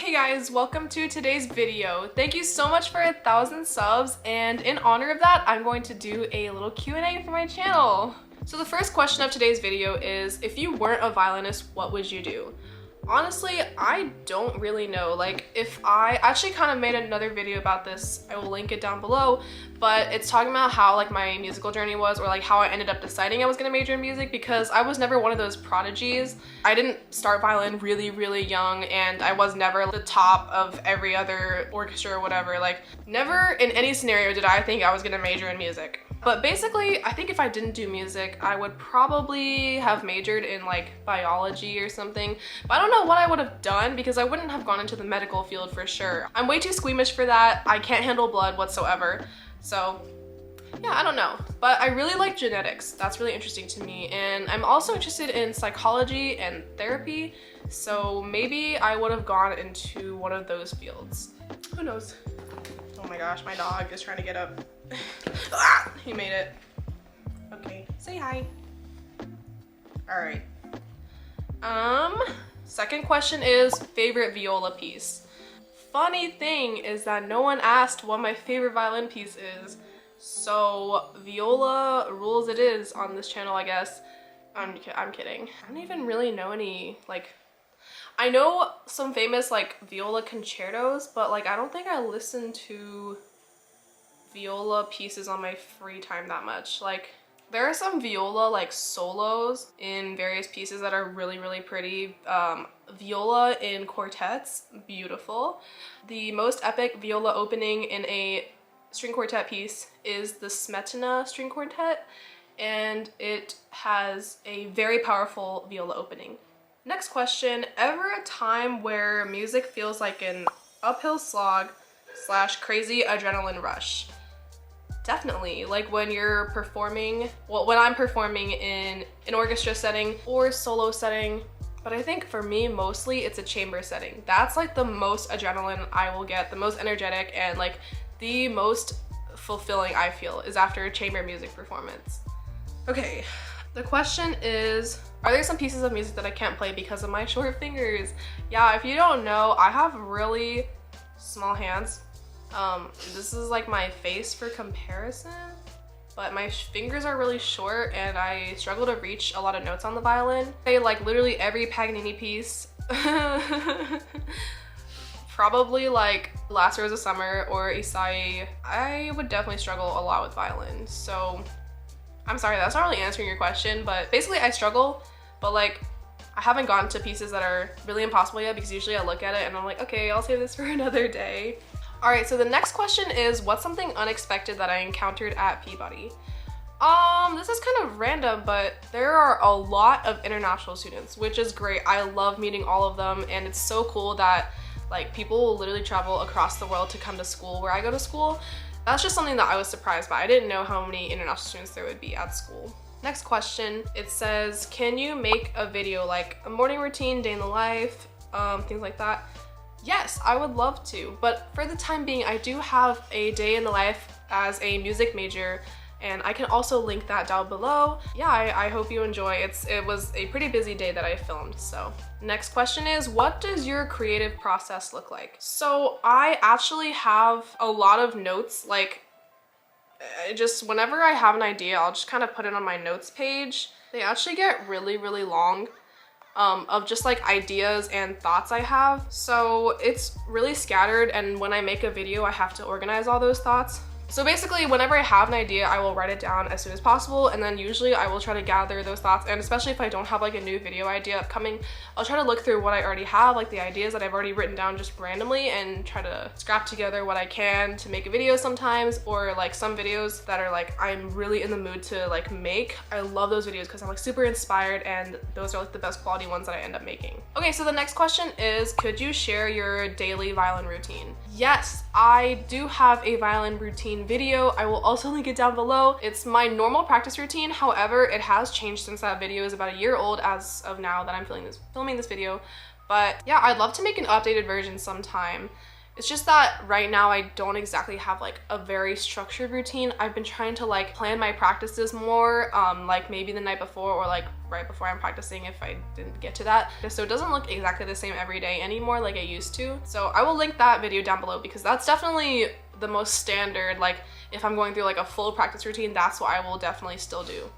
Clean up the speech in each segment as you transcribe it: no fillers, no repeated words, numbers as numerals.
Hey guys, welcome to today's video. Thank you so much for 1,000 subs, and in honor of that, I'm going to do a little Q&A for my channel. So the first question of today's video is, if you weren't a violinist, what would you do? Honestly, I don't really know. Like, if I actually kind of made another video about this, I will link it down below, but it's talking about how like my musical journey was, or like how I ended up deciding I was gonna major in music, because I was never one of those prodigies. I didn't start violin really young, and I was never the top of every other orchestra or whatever. Like, never in any scenario did I think I was gonna major in music. But basically, I think if I didn't do music, I would probably have majored in like biology or something. But I don't know what I would have done, because I wouldn't have gone into the medical field for sure. I'm way too squeamish for that. I can't handle blood whatsoever. So yeah, I don't know. But I really like genetics. That's really interesting to me. And I'm also interested in psychology and therapy. So maybe I would have gone into one of those fields. Who knows? Oh my gosh, my dog is trying to get up. Ah, he made it. Okay, say hi. All right. Second question is favorite viola piece. Funny thing is that no one asked what my favorite violin piece is. So viola rules it is on this channel, I guess. I'm kidding. I don't even really know any, like, I know some famous like viola concertos, but like I don't think I listen to viola pieces on my free time that much. Like, there are some viola like solos in various pieces that are really pretty. Viola in quartets, beautiful. The most epic viola opening in a string quartet piece is the Smetana string quartet, and it has a very powerful viola opening. Next question, ever a time where music feels like an uphill slog / crazy adrenaline rush? Definitely. Like when you're performing, well, when I'm performing in an orchestra setting or solo setting, but I think for me mostly it's a chamber setting. That's like the most adrenaline I will get, the most energetic, and like the most fulfilling I feel is after a chamber music performance. Okay, the question is, are there some pieces of music that I can't play because of my short fingers? Yeah, if you don't know, I have really small hands. This is like my face for comparison, but my fingers are really short and I struggle to reach a lot of notes on the violin. I like literally every Paganini piece. Probably like Last Rose of Summer or Isai. I would definitely struggle a lot with violin. So I'm sorry, that's not really answering your question, but basically I struggle, but like I haven't gotten to pieces that are really impossible yet, because usually I look at it and I'm like, okay, I'll save this for another day. All right, so the next question is, what's something unexpected that I encountered at Peabody? This is kind of random, but there are a lot of international students, which is great. I love meeting all of them, and it's so cool that like people will literally travel across the world to come to school where I go to school. That's just something that I was surprised by. I didn't know how many international students there would be at school. Next question, it says, can you make a video like a morning routine, day in the life, things like that? Yes, I would love to, but for the time being, I do have a day in the life as a music major, and I can also link that down below. Yeah, I hope you enjoy. It was a pretty busy day that I filmed, so. Next question is, what does your creative process look like? So I actually have a lot of notes, like just whenever I have an idea, I'll just kind of put it on my notes page. They actually get really long. Of just like ideas and thoughts I have. So it's really scattered, and when I make a video, I have to organize all those thoughts. So basically, whenever I have an idea, I will write it down as soon as possible, and then usually I will try to gather those thoughts, and especially if I don't have like a new video idea upcoming, I'll try to look through what I already have, like the ideas that I've already written down just randomly, and try to scrap together what I can to make a video sometimes, or like some videos that are like I'm really in the mood to like make. I love those videos because I'm like super inspired, and those are like the best quality ones that I end up making. Okay, so the next question is, could you share your daily violin routine? Yes, I do have a violin routine video. I will also link it down below. It's my normal practice routine. However, it has changed since that video is about a year old as of now that I'm filming this video. But yeah, I'd love to make an updated version sometime. It's just that right now I don't exactly have like a very structured routine. I've been trying to like plan my practices more, like maybe the night before or like right before I'm practicing if I didn't get to that. So it doesn't look exactly the same every day anymore like I used to. So I will link that video down below because that's definitely the most standard. Like if I'm going through like a full practice routine, that's what I will definitely still do.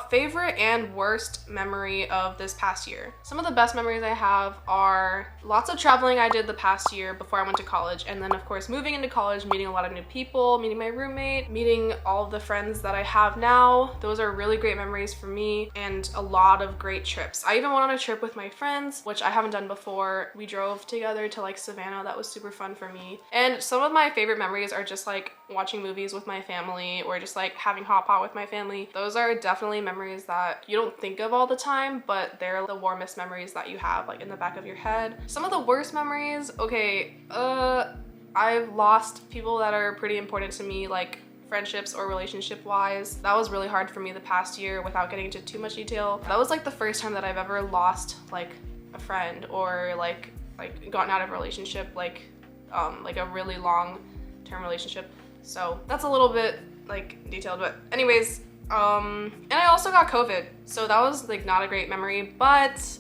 Favorite and worst memory of this past year. Some of the best memories I have are lots of traveling I did the past year before I went to college, and then of course moving into college, meeting a lot of new people, meeting my roommate, meeting all of the friends that I have now. Those are really great memories for me, and a lot of great trips. I even went on a trip with my friends, which I haven't done before. We drove together to like Savannah. That was super fun for me. And some of my favorite memories are just like watching movies with my family or just like having hot pot with my family. Those are definitely memories that you don't think of all the time, but they're the warmest memories that you have like in the back of your head. Some of the worst memories, okay, I've lost people that are pretty important to me, like friendships or relationship wise. That was really hard for me the past year without getting into too much detail. That was like the first time that I've ever lost like a friend or like gotten out of a relationship, like a really long term relationship. So that's a little bit like detailed, but anyways, and I also got COVID, so that was like not a great memory, but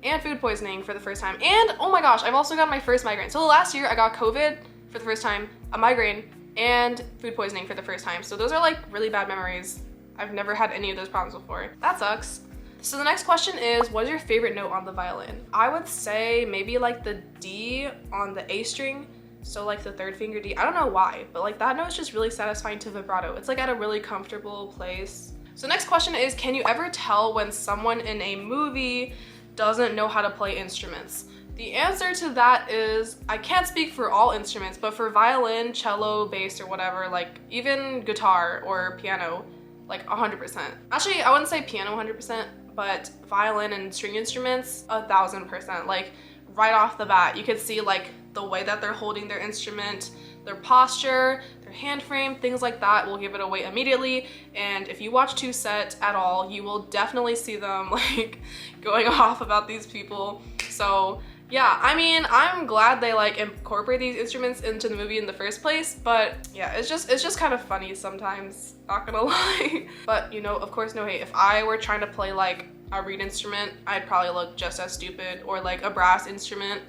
and food poisoning for the first time. And oh my gosh, I've also got my first migraine. So last year I got COVID for the first time, a migraine, and food poisoning for the first time. So those are like really bad memories. I've never had any of those problems before. That sucks. So the next question is, what is your favorite note on the violin? I would say maybe like the D on the A string. So like the third finger D, I don't know why, but like that note is just really satisfying to vibrato. It's like at a really comfortable place. So next question is, can you ever tell when someone in a movie doesn't know how to play instruments? The answer to that is, I can't speak for all instruments, but for violin, cello, bass, or whatever, like even guitar or piano, like 100%. Actually, I wouldn't say piano 100%, but violin and string instruments, 1000%. Like right off the bat, you could see like the way that they're holding their instrument, their posture, their hand frame, things like that will give it away immediately. And if you watch Two Set at all, you will definitely see them like going off about these people. So yeah, I mean, I'm glad they like incorporate these instruments into the movie in the first place, but yeah, it's just kind of funny sometimes, not gonna lie. But you know, of course, no hate. If I were trying to play like a reed instrument, I'd probably look just as stupid, or like a brass instrument.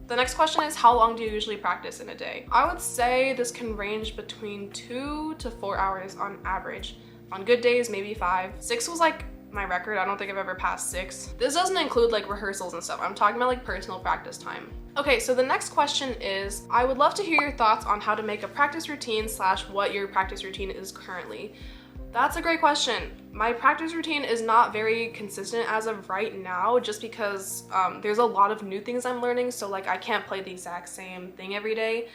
The next question is, how long do you usually practice in a day? I would say this can range between 2 to 4 hours on average. On good days, maybe 5. 6 was like my record. I don't think I've ever passed 6. This doesn't include like rehearsals and stuff. I'm talking about like personal practice time. Okay, so the next question is, I would love to hear your thoughts on how to make a practice routine / what your practice routine is currently. That's a great question. My practice routine is not very consistent as of right now, just because there's a lot of new things I'm learning, so like I can't play the exact same thing every day.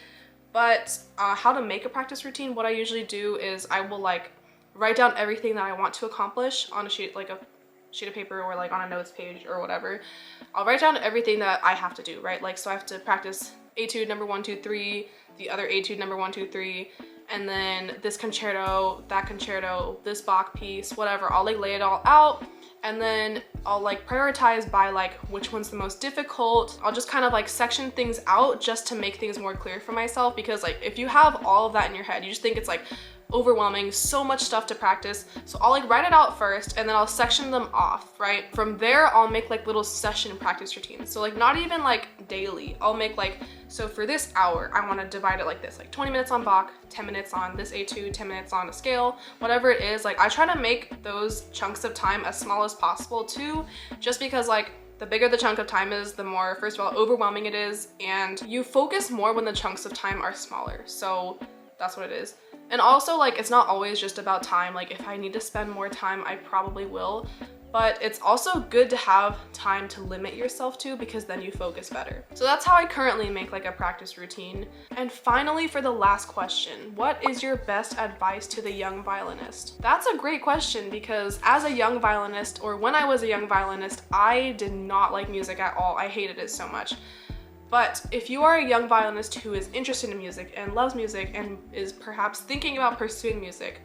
But how to make a practice routine, what I usually do is I will like write down everything that I want to accomplish on a sheet of paper or like on a notes page or whatever. I'll write down everything that I have to do, right? Like, so I have to practice etude number 1, 2, 3, the other etude number 1, 2, 3, and then this concerto, that concerto, this Bach piece, whatever. I'll like lay it all out, and then I'll like prioritize by like which one's the most difficult. I'll just kind of like section things out just to make things more clear for myself, because like if you have all of that in your head, you just think it's like overwhelming, so much stuff to practice. So I'll like write it out first, and then I'll section them off, right? From there, I'll make like little session practice routines. So like not even like daily. I'll make like, so for this hour, I want to divide it like this, like 20 minutes on Bach, 10 minutes on this etude, 10 minutes on a scale, whatever it is. Like I try to make those chunks of time as small as possible too, just because like the bigger the chunk of time is, the more, first of all, overwhelming it is, and you focus more when the chunks of time are smaller. So that's what it is. And also, like, it's not always just about time. Like, if I need to spend more time, I probably will. But it's also good to have time to limit yourself to, because then you focus better. So that's how I currently make like a practice routine. And finally, for the last question, what is your best advice to the young violinist? That's a great question, because as a young violinist, or when I was a young violinist, I did not like music at all. I hated it so much. But if you are a young violinist who is interested in music and loves music and is perhaps thinking about pursuing music,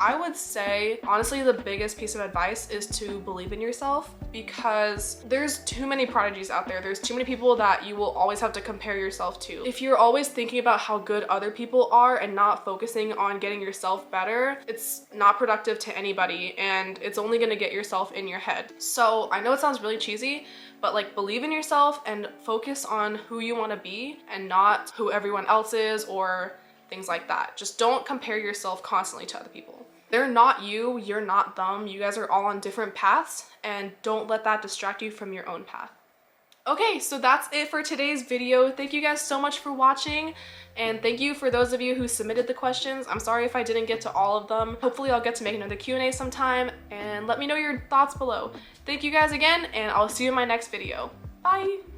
I would say, honestly, the biggest piece of advice is to believe in yourself, because there's too many prodigies out there. There's too many people that you will always have to compare yourself to. If you're always thinking about how good other people are and not focusing on getting yourself better, it's not productive to anybody, and it's only gonna get yourself in your head. So I know it sounds really cheesy, but like, believe in yourself and focus on who you want to be and not who everyone else is or things like that. Just don't compare yourself constantly to other people. They're not you, you're not them. You guys are all on different paths, and don't let that distract you from your own path. Okay, so that's it for today's video. Thank you guys so much for watching, and thank you for those of you who submitted the questions. I'm sorry if I didn't get to all of them. Hopefully I'll get to make another Q&A sometime, and let me know your thoughts below. Thank you guys again, and I'll see you in my next video. Bye!